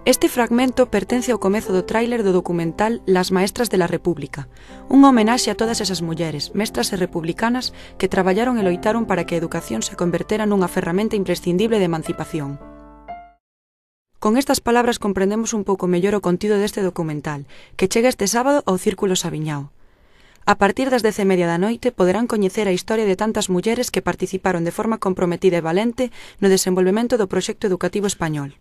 Este fragmento pertence ao comezo do tráiler do documental Las Maestras de la República, unha homenaxe a todas esas mulleres, mestras e republicanas que traballaron e loitaron para que a educación se convertera nunha ferramenta imprescindible de emancipación. Con estas palabras comprendemos un pouco mellor o contido deste documental, que chega este sábado ao Círculo Saviñao. A partir das 10:30 da noite poderán coñecer a historia de tantas mulleres que participaron de forma comprometida e valente no desenvolvemento do proxecto educativo español.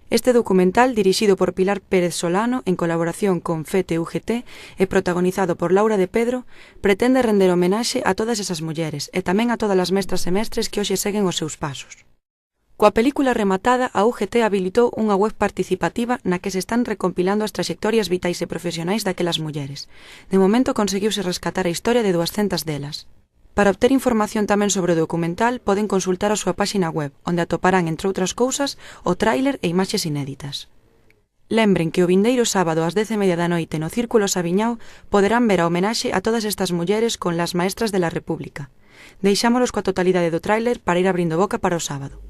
Este documental, dirixido por Pilar Pérez Solano en colaboración con FETE UGT e protagonizado por Laura de Pedro, pretende render homenaxe a todas esas mulleres e tamén a todas as mestras e mestres que hoxe seguen os seus pasos. Coa película rematada, a UGT habilitou unha web participativa na que se están recompilando as traxectorias vitais e profesionais daquelas mulleres. De momento conseguiuse rescatar a historia de 200 delas. Para obter información tamén sobre o documental, poden consultar a súa páxina web, onde atoparán, entre outras cousas, o tráiler e imaxes inéditas. Lembren que o vindeiro sábado ás 10:30 da noite no Círculo Saviñao poderán ver a homenaxe a todas estas mulleres con Las Maestras de la República. Deixámolos coa totalidade do tráiler para ir abrindo boca para o sábado.